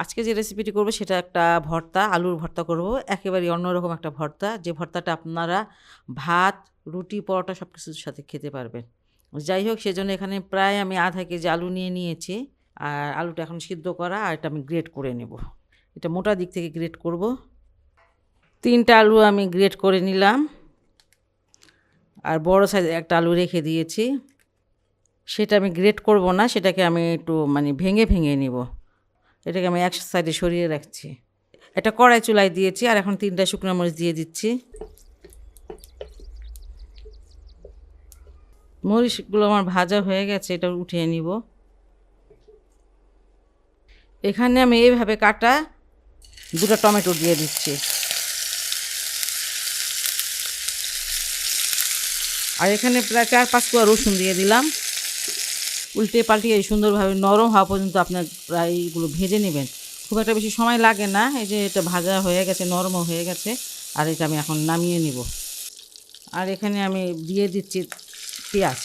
আজকে যে রেসিপিটি করব সেটা একটা ভর্তা, আলুর ভর্তা করব। একেবারেই অন্যরকম একটা ভর্তা, যে ভর্তাটা আপনারা ভাত, রুটি, পরোটা সব কিছুর সাথে খেতে পারবেন। যাই হোক, সেজন্য এখানে প্রায় আমি আধা কেজি আলু নিয়ে নিয়েছি। আর আলুটা এখন সিদ্ধ করা, আর এটা আমি গ্রেট করে নেব। এটা মোটা দিক থেকে গ্রেট করব। 3টা আলু আমি গ্রেট করে নিলাম, আর বড় সাইজের একটা আলু রেখে দিয়েছি। সেটা আমি গ্রেট করব না, সেটাকে আমি একটু ভেঙে ভেঙে নিব। এটাকে আমি এক সাইডে সরিয়ে রাখছি। এটা কড়াই চুলায় দিয়েছি, আর এখন 3টা শুকনো মরিচ দিয়ে দিচ্ছি। মরিচগুলো আমার ভাজা হয়ে গেছে, এটা উঠিয়ে নিব। এখানে আমি এইভাবে কাটা 2টা টমেটো দিয়ে দিচ্ছি, আর এখানে প্রায় 4-5 কোয়া রসুন দিয়ে দিলাম। উল্টে পাল্টিয়ে সুন্দরভাবে নরম হওয়া পর্যন্ত আপনার প্রায় এগুলো ভেজে নেবেন। খুব একটা বেশি সময় লাগে না। এই যে এটা ভাজা হয়ে গেছে, নরমও হয়ে গেছে, আর এটা আমি এখন নামিয়ে নিব। আর এখানে আমি দিয়ে দিচ্ছি পেঁয়াজ।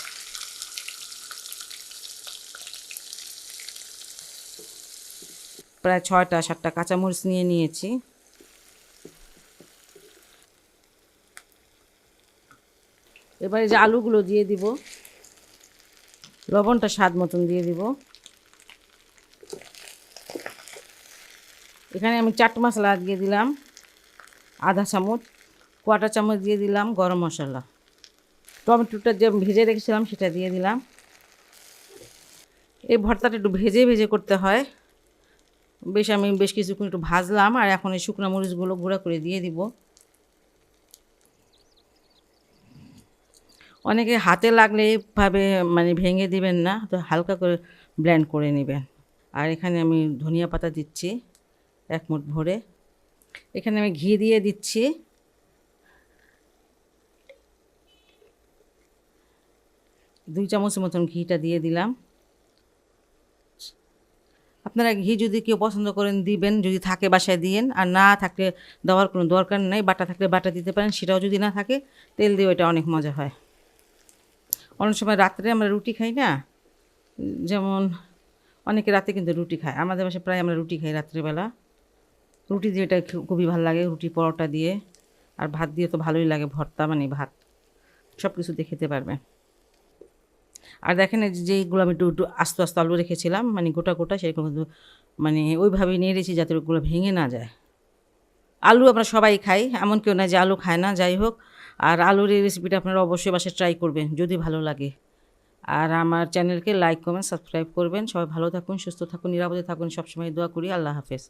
প্রায় 6টা-7টা কাঁচামরিচ নিয়ে নিয়েছি। এবারে যে আলুগুলো দিয়ে দিব, লবণটা স্বাদ মতন দিয়ে দিব। এখানে আমি চাট মশলা দিয়ে দিলাম আধা চামচ, কোয়াটা চামচ দিয়ে দিলাম গরম মশলা। টমেটোটা যে ভেজে রেখেছিলাম সেটা দিয়ে দিলাম। এই ভর্তাটা একটু ভেজে ভেজে করতে হয়। আমি বেশ কিছুক্ষণ একটু ভাজলাম, আর এখন এই শুকনো মরিচগুলো গুঁড়া করে দিয়ে দিব। অনেকে হাতে লাগলে এইভাবে ভেঙে দিবেন না, তো হালকা করে ব্লেন্ড করে নেবেন। আর এখানে আমি ধনিয়া পাতা দিচ্ছি 1 মুঠ ভরে। এখানে আমি ঘি দিয়ে দিচ্ছি। দুই চামচের মতন ঘিটা দিয়ে দিলাম। আপনারা ঘি যদি কেউ পছন্দ করেন দিবেন, যদি থাকে বাসায় দিয়েন, আর না থাকলে দেওয়ার কোনো দরকার নেই। বাটা থাকলে বাটা দিতে পারেন, সেটাও যদি না থাকে তেল দিয়ে ওইটা অনেক মজা হয়। অনেক সময় রাত্রে আমরা রুটি খাই না, যেমন অনেকে রাতে কিন্তু রুটি খায়। আমাদের বাসায় প্রায় আমরা রুটি খাই রাত্রিবেলা। রুটি দিয়ে এটা খুবই ভালো লাগে, রুটি পরোটা দিয়ে। আর ভাত দিয়ে তো ভালোই লাগে, ভর্তা ভাত সব কিছু দিয়ে খেতে পারবেন। আর দেখেন যেইগুলো আমি একটু একটু আস্তে আস্তে আলু রেখেছিলাম, গোটা গোটা, সেরকম কিন্তু ওইভাবেই নেড়েছি যাতে ওগুলো ভেঙে না যায়। আলু আমরা সবাই খাই, এমন কেউ না যে আলু খায় না। যাই হোক, আর আলুর এই রেসিপিটা আপনারা অবশ্যই বাসায় ট্রাই করবেন যদি ভালো লাগে। আর আমার চ্যানেলকে লাইক, কমেন্ট, সাবস্ক্রাইব করবেন। সবাই ভালো থাকুন, সুস্থ থাকুন, নিরাপদে থাকুন, সবসময় দোয়া করি। আল্লাহ হাফেজ।